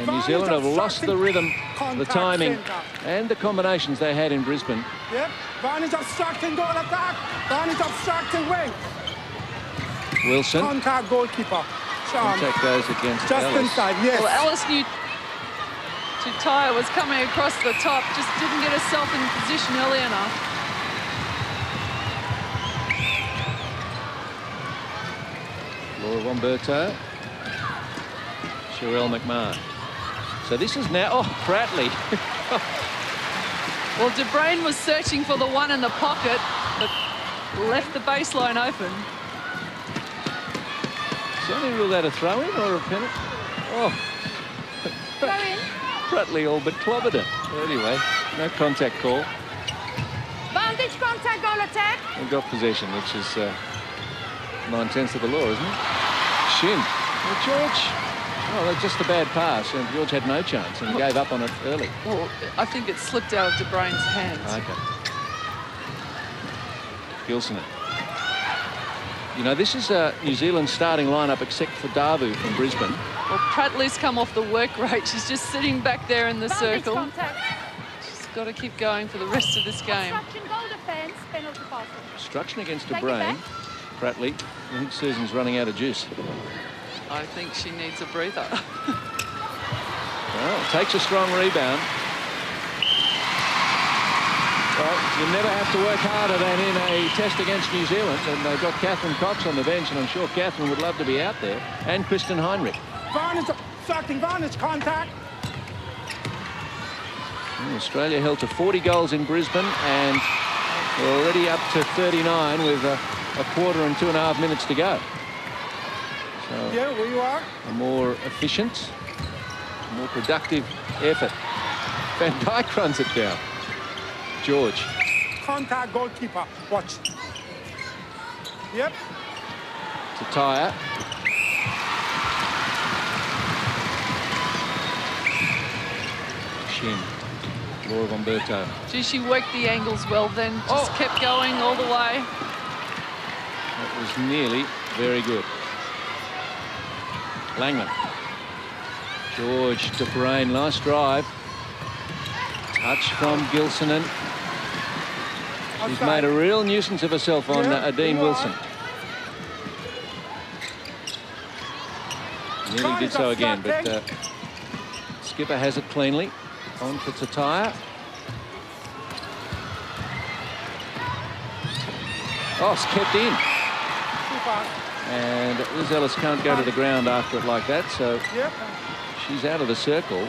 New Zealand have lost the rhythm, the timing, and the combinations they had in Brisbane. Yep. Van is obstructing, goal attack. Van is obstructing, wing. Wilson. Contact, goalkeeper. Contact goes against just Ellis. Inside, yes. Well, Ellis knew Tataya was coming across the top, just didn't get herself in position early enough. Laura von Berto. Sherelle McMahon. So this is now, oh, Pratley. Well, De Bruyn was searching for the one in the pocket, but left the baseline open. Somebody ruled that a throw-in or a penalty? Oh. Throw in. Pratley all but clobbered it. Anyway, no contact call. Vantage contact, goal attack. We've got possession, which is 9/10 of the law, isn't it? Shin. Well, George. Oh, that's just a bad pass, and George had no chance and gave up on it early. Well, I think it slipped out of De Bruyn's hands. Okay. Gilson. You know, this is New Zealand's starting lineup except for Davu from Brisbane. Well, Pratley's come off the work rate. She's just sitting back there in the Vantage circle. contact. She's got to keep going for the rest of this game. Obstruction, goal defence, penalty pass. Obstruction against De Take it Bruyn. back. Pratley. I think Susan's running out of juice. I think she needs a breather. Well, takes a strong rebound. Well, you never have to work harder than in a test against New Zealand, and they've got Catherine Cox on the bench, and I'm sure Catherine would love to be out there, and Kristen Heinrich. Vantage, obstructing, vantage contact. Well, Australia held to 40 goals in Brisbane, and they're already up to 39 with a quarter and 2.5 minutes to go. So Yeah, where you are. a more efficient, more productive effort. Van Dijk runs it down. George. Contact goalkeeper. Watch. Yep. To Tyre. Shin. Laura Bomberto. Gee, she worked the angles well then. Just kept going all the way. That was nearly very good. Langman. George De Bruyn, nice drive. Touch from Gilsonen. She's made a real nuisance of herself on Adine Wilson. Nearly did so again, but skipper has it cleanly. On to Tataya. Oh, it's kept in. And Liz Ellis can't go to the ground after it like that, so Yep. she's out of the circle.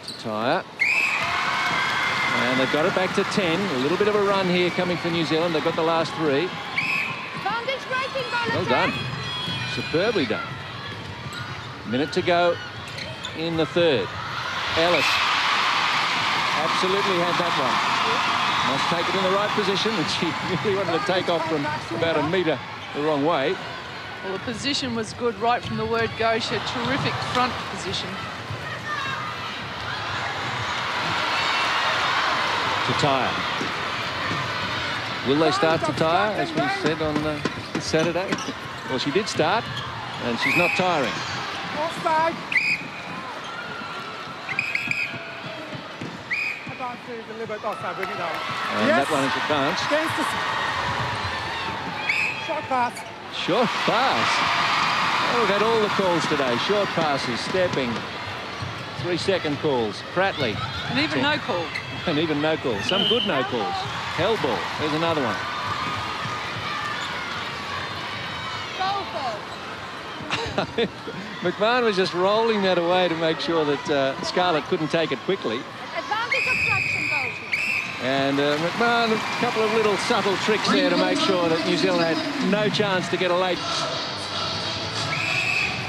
Tataya. And they've got it back to 10. A little bit of a run here coming for New Zealand. They've got the last 3. Vantage breaking, goal Well attack. done. Superbly done. Minute to go in the third. Ellis absolutely had that one. Must take it in the right position, and she really wanted to take off from about a metre the wrong way. Well, the position was good right from the word go. She had terrific front position. Tataya. Will they start Tataya, as we said on Saturday? Well, she did start, and she's not tiring. Offside. Advance is delivered offside. Bring it down. And that one is advanced. Against the short pass. Short pass. Oh, we've had all the calls today. Short passes, stepping, 3-second calls. Pratley. And even no call. And even no calls. Some good no calls. Hell ball. There's another one. Goal first. McMahon was just rolling that away to make sure that Scarlett couldn't take it quickly. Advantage obstruction, goal. And McMahon, a couple of little subtle tricks there to make sure that New Zealand had no chance to get a late.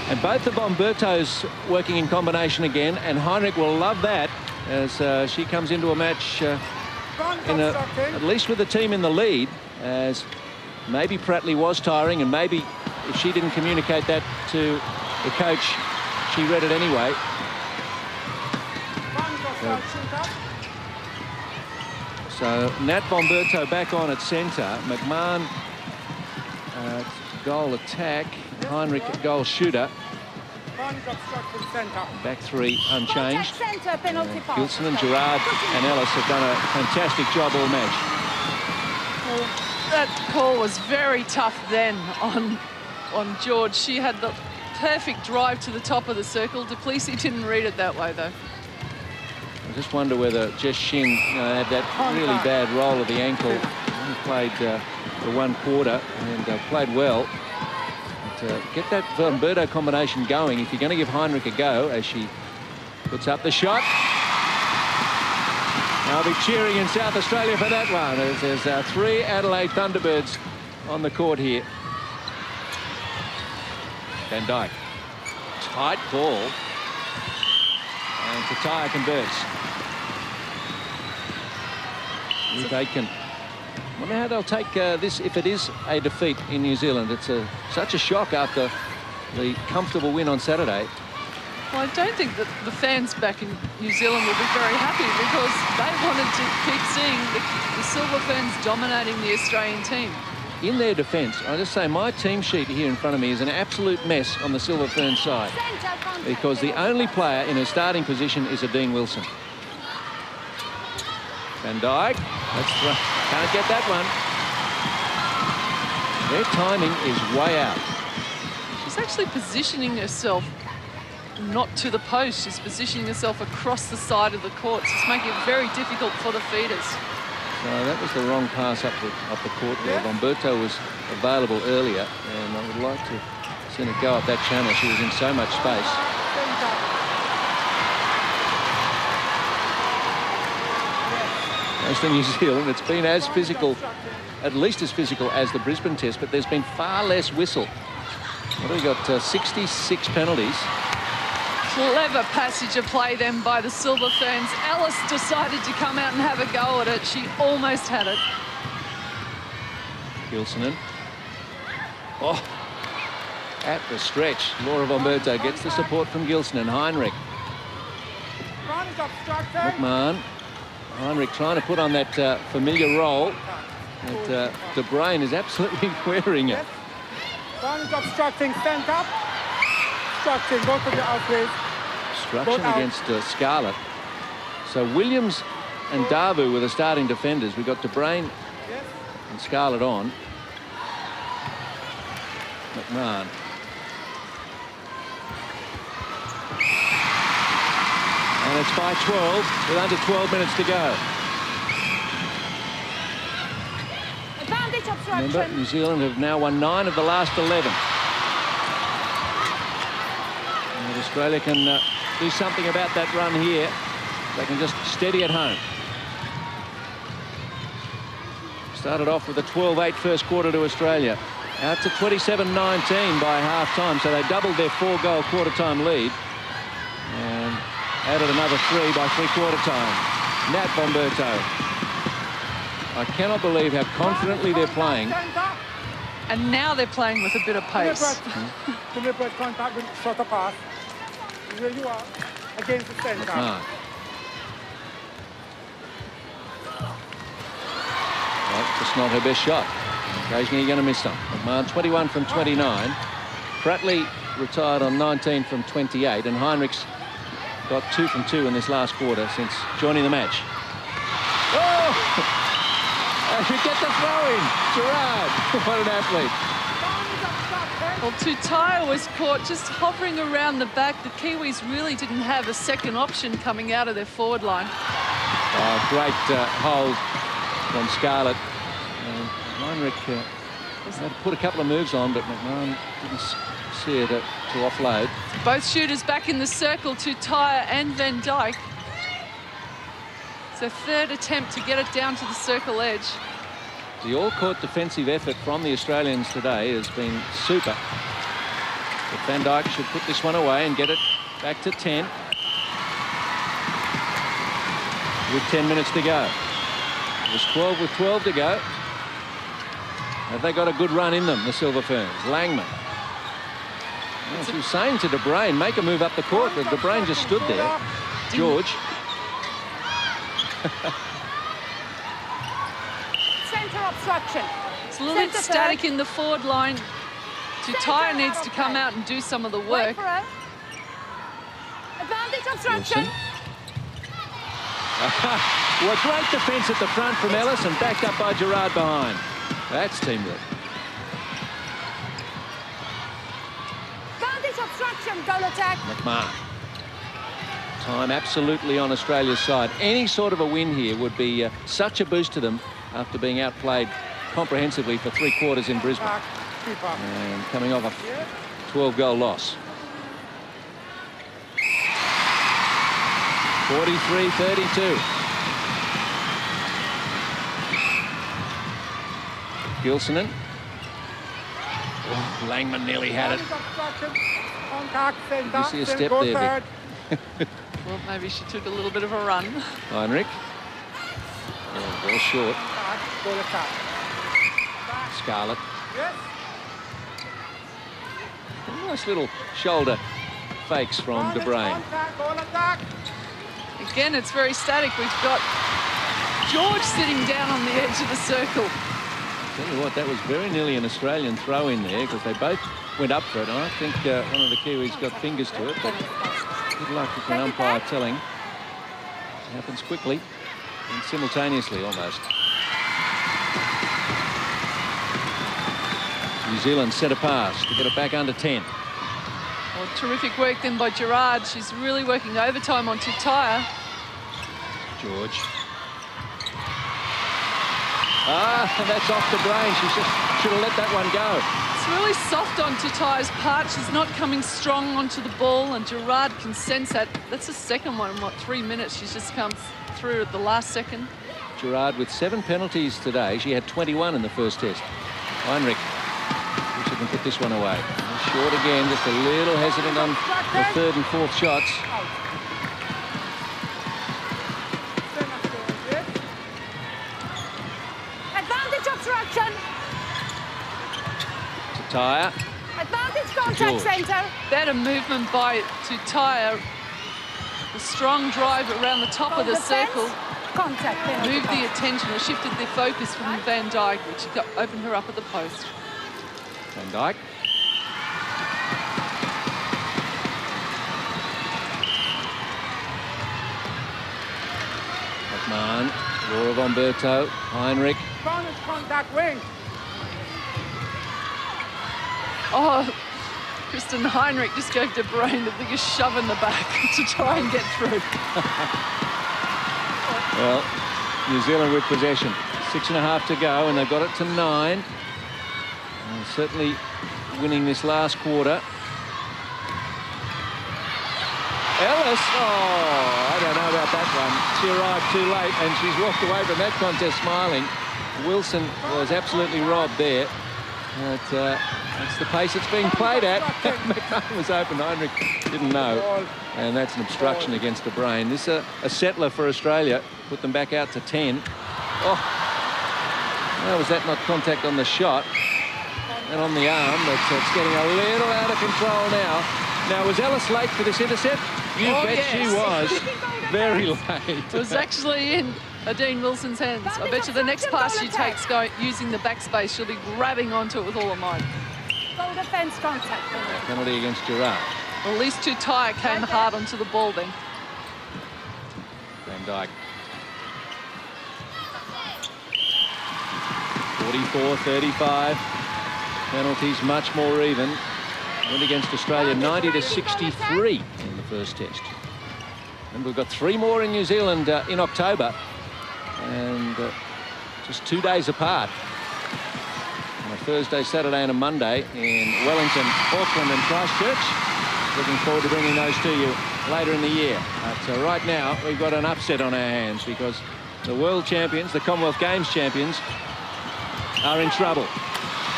And both the Bombertos working in combination again, and Heinrich will love that as she comes into a match at least with the team in the lead, as maybe Pratley was tiring, and maybe if she didn't communicate that to the coach, she read it anyway. So Nat Bomberto back on at centre. McMahon goal attack. Heinrich goal shooter. Back 3 unchanged. Contact centre, penalty pass. Gilson and Gerard and Ellis have done a fantastic job all match. Well, that call was very tough then on George. She had the perfect drive to the top of the circle. Duplessis didn't read it that way, though. I just wonder whether Jess Shin had that really bad roll of the ankle. He played for 1 quarter and played well. But, get that Bomberto combination going. If you're going to give Heinrich a go, as she Puts up the shot. I'll be cheering in South Australia for that one. There's 3 Adelaide Thunderbirds on the court here. Van Dijk. Tight ball. And Tataya converts. Ruth Aitken. I wonder how they'll take this if it is a defeat in New Zealand. It's such a shock after the comfortable win on Saturday. Well, I don't think that the fans back in New Zealand will be very happy because they wanted to keep seeing the Silver Ferns dominating the Australian team. In their defence, I just say my team sheet here in front of me is an absolute mess on the Silver Ferns side because the only player in a starting position is a Dean Wilson. Van Dijk, can't get that one. Their timing is way out. She's actually positioning herself not to the post. She's positioning herself across the side of the court. So it's making it very difficult for the feeders. So that was the wrong pass up the court there. Bomberto was available earlier, and I would like to have seen it go up that channel. She was in so much space. As for New Zealand, it's been as physical, at least as physical as the Brisbane Test, but there's been far less whistle. What have we got? 66 penalties. Clever passage of play then by the Silver Ferns. Ellis decided to come out and have a go at it. She almost had it. Gilsonen. Oh, at the stretch. Laura Bomberto gets the support from Gilsonen. Heinrich. McMahon. Heinrich trying to put on that familiar role. But De Bruyne is absolutely wearing it. One is obstructing, stand up. Obstructing, go to the outways. Obstruction against Scarlett. So Williams and Davu were the starting defenders. We've got De Bruyne and Scarlett on. McMahon. And it's by 12 with under 12 minutes to go. Advantage obstruction. Remember, New Zealand have now won 9 of the last 11. And Australia can do something about that run here. They can just steady at home. Started off with a 12-8 first quarter to Australia. Out to 27-19 by half-time, so they doubled their 4-goal quarter-time lead. And added another 3 by three-quarter time. Nat Bomberto. I cannot believe how confidently they're playing. And now they're playing with a bit of pace. Deliberate contact with shorter pass. Where you are, against the centre. Well, just not her best shot. Occasionally you're going to miss some. McMahon 21 from 29. Pratley retired on 19 from 28, and Heinrichs got 2 from 2 in this last quarter since joining the match. Oh! And you get the throw in. Gerard, what an athlete. Well, Tataya was caught just hovering around the back. The Kiwis really didn't have a second option coming out of their forward line. Oh, great hold from Scarlett. Heinrich had to put a couple of moves on, but McMahon didn't see it to offload. Both shooters back in the circle, Tataya and Van Dijk. It's their third attempt to get it down to the circle edge. The all-court defensive effort from the Australians today has been super. But Van Dijk should put this one away and get it back to 10. With 10 minutes to go. It was 12 with 12 to go. Have they got a good run in them, the Silver Ferns? Langman. Well, she was saying to De Bruyne, make a move up the court, but De Bruyne just stood there. George. Centre obstruction. It's a little bit static in the forward line. Tataya needs to come out and do some of the work. Advantage obstruction. Well, great defence at the front from Ellis and backed up by Gerard behind. That's teamwork. Advantage obstruction. Goal attack. McMahon. Time absolutely on Australia's side. Any sort of a win here would be such a boost to them after being outplayed comprehensively for 3 quarters in Brisbane. And coming off a 12-goal loss. 43-32. Gilsonen. Oh, Langman nearly had it. Contact, Did you see a step go there, Vic? Well, maybe she took a little bit of a run. Heinrich. Oh, ball short. Goal attack. Scarlett. Yes. Nice little shoulder fakes from De Bruyne. Contact, goal attack. Again, it's very static. We've got George sitting down on the edge of the circle. Tell you what, that was very nearly an Australian throw in there because they both went up for it. And I think one of the Kiwis got fingers to it, but good luck with an umpire telling. It happens quickly and simultaneously almost. New Zealand set a pass to get it back under 10. Well, terrific work then by Gerard. She's really working overtime on Tutaya. George. That's off the brain. She just should have let that one go. It's really soft on Tutaya's part. She's not coming strong onto the ball, and Gerard can sense that. That's the second one in, 3 minutes? She's just come through at the last second. Gerard with 7 penalties today. She had 21 in the first test. Heinrich. She can put this one away. Short again, just a little hesitant on the third and fourth shots. Advantage obstruction. Tutaya. Advantage contact George. centre. Better movement by Tutaya. The strong drive around the top of the circle. Contact penalty. Moved the attention or shifted the focus from Van Dijk, which opened her up at the post. Van Dijk. McMahon. Laura von Berto. Heinrich. Bonus contact wing. Oh, Kristen Heinrich just gave De Bruyne the biggest shove in the back to try and get through. Well, New Zealand with possession. 6.5 to go, and they've got it to 9. And certainly winning this last quarter. Ellis, oh, I don't know about that one. She arrived too late, and she's walked away from that contest smiling. Wilson was absolutely robbed there. But that's the pace it's being played at. McMahon was open. Heinrich didn't know. And that's an obstruction against De Bruyne. This is a settler for Australia. Put them back out to 10. Oh, how was that not contact on the shot and on the arm? But it's getting a little out of control now. Now, was Ellis late for this intercept? You bet yes. she was. Very late. It was actually in Adine Wilson's hands. I bet you the next pass she takes using the backspace, she'll be grabbing onto it with all her might. Goal defence contact penalty. Penalty against Gerard. Well, at least Tutaya came hard onto the ball then. Van Dijk. 44-35. Penalties much more even. Went against Australia 90-63 in the first test. And we've got 3 more in New Zealand in October. And just 2 days apart. On a Thursday, Saturday and a Monday in Wellington, Auckland and Christchurch. Looking forward to bringing those to you later in the year. So right now, we've got an upset on our hands because the world champions, the Commonwealth Games champions, are in trouble.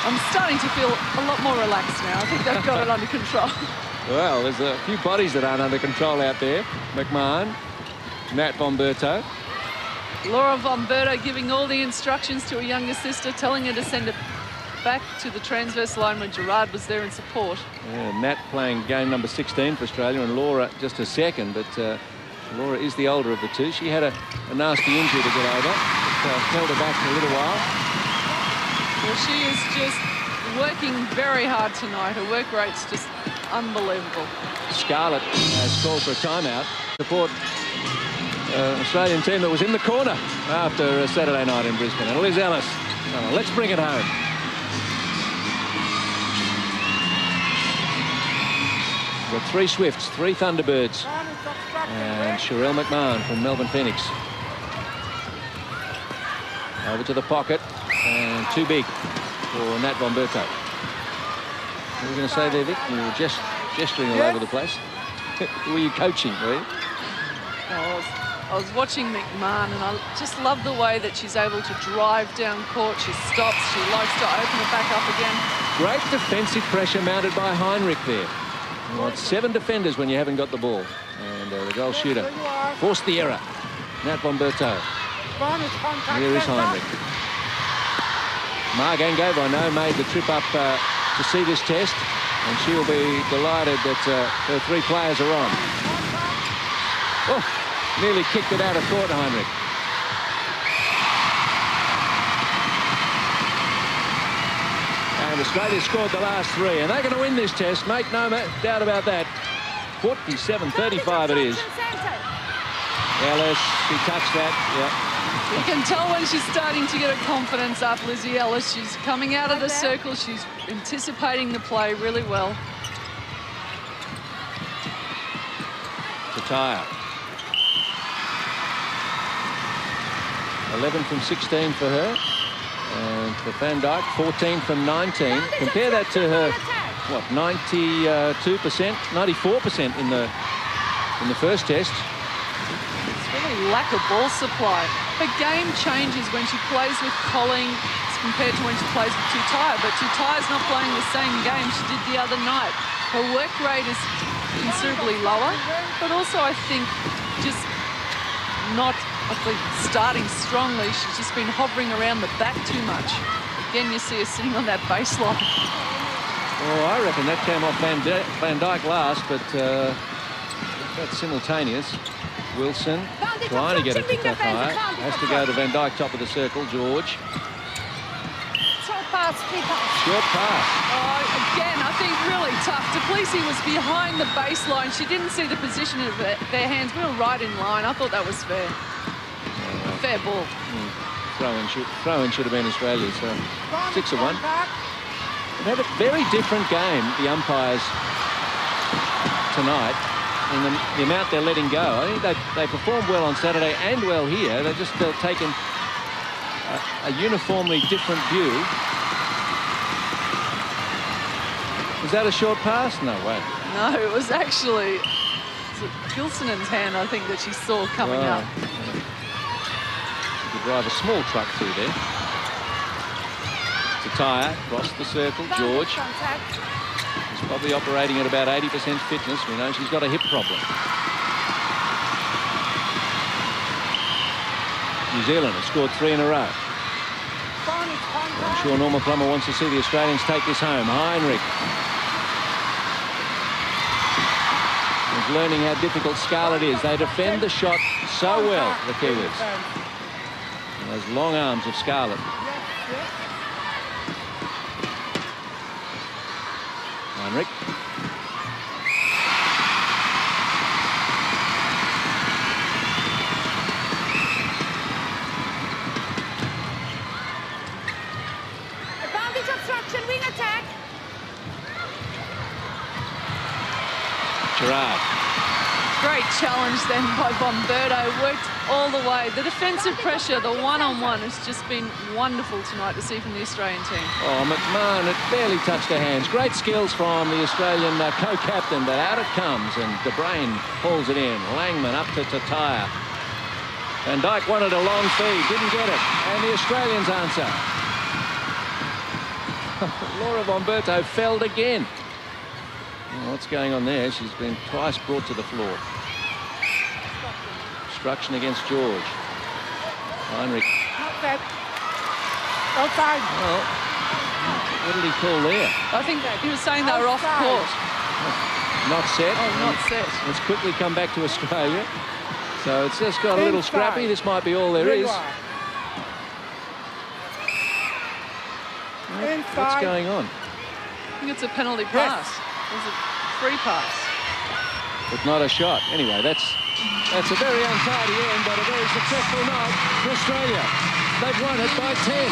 I'm starting to feel a lot more relaxed now. I think they've got it under control. Well, there's a few bodies that aren't under control out there. McMahon, Nat von Berto. Laura von Berto giving all the instructions to her younger sister, telling her to send it back to the transverse line when Gerard was there in support. Yeah, Nat playing game number 16 for Australia and Laura just a second, but Laura is the older of the two. She had a nasty injury to get over. It held her back for a little while. Well, she is just working very hard tonight. Her work rate's just unbelievable. Scarlett has called for a timeout. Support Australian team that was in the corner after Saturday night in Brisbane. And Liz Ellis, let's bring it home. We've got 3 Swifts, 3 Thunderbirds, and Sherelle McMahon from Melbourne Phoenix. Over to the pocket. And too big for Nat von Berto. What were you going to say there, Vic? You were just gesturing all over the place. Were you coaching, were you? I was watching McMahon, and I just love the way that she's able to drive down court. She stops. She likes to open it back up again. Great defensive pressure mounted by Heinrich there. You want 7 defenders when you haven't got the ball. And the goal shooter forced the error. Nat Bomberto. Here is Heinrich. Margang Gavo made the trip up to see this test, and she'll be delighted that her 3 players are on. Oh, nearly kicked it out of court, Heinrich. And Australia scored the last 3, and they're going to win this test, make no doubt about that. 47-35 it is. Ellis, she touched that, yeah. You can tell when she's starting to get her confidence up, Lizzie Ellis. She's coming out of the circle. She's anticipating the play really well. Tataya. 11 from 16 for her. And for Van Dijk, 14 from 19. Compare that to her, what, 92%, 94% in the first test. It's really lack of ball supply. Her game changes when she plays with Colling compared to when she plays with Tataya, but Tutaya's not playing the same game she did the other night. Her work rate is considerably lower, but also I think just not starting strongly. She's just been hovering around the back too much. Again, you see her sitting on that baseline. Oh, I reckon that came off Van Dijk last, but that's simultaneous. Wilson trying to get it to Tataya. Has to go to Van Dijk, top of the circle. George. Short pass, free pass. Short pass. Oh, again, I think really tough. Duplessis was behind the baseline. She didn't see the position of their hands. We were right in line. I thought that was fair. Fair ball. Throw-in should have been Australia, so 6-1. They've had a very different game, the umpires, tonight, in the amount they're letting go. I think they performed well on Saturday and well here. They've just taken a uniformly different view. Was that a short pass? No way. No, it was actually Gilsonen's hand, I think, that she saw coming up. Could drive a small truck through there. Tataya across the circle. George is probably operating at about 80% fitness. We know she's got a hip problem. New Zealand has scored 3 in a row. I'm sure Norma Plummer wants to see the Australians take this home. Heinrich is learning how difficult Scarlett is. They defend the shot so well, the Kiwis. And those long arms of Scarlett. Heinrich. Advantage obstruction, wing attack. Gerard. Great challenge then by Bomberto. Worked all the way. The defensive pressure, the one-on-one has just been wonderful tonight to see from the Australian team. Oh, McMahon, it barely touched her hands. Great skills from the Australian co-captain, but out it comes, and De Bruyn pulls it in. Langman up to Tataya. Van Dijk wanted a long feed, didn't get it. And the Australians answer. Laura Bomberto felled again. Oh, what's going on there? She's been twice brought to the floor. Obstruction against George. Heinrich. Not set. Outside. Well, what did he call there? I think he was saying they were off court. Not set. Oh, not set. Let's quickly come back to Australia. So it's just got a little scrappy. This might be all there is. What's going on? I think it's a penalty pass. It was a free pass. But not a shot. Anyway, that's a very untidy end, but a very successful night for Australia. They've won it by 10.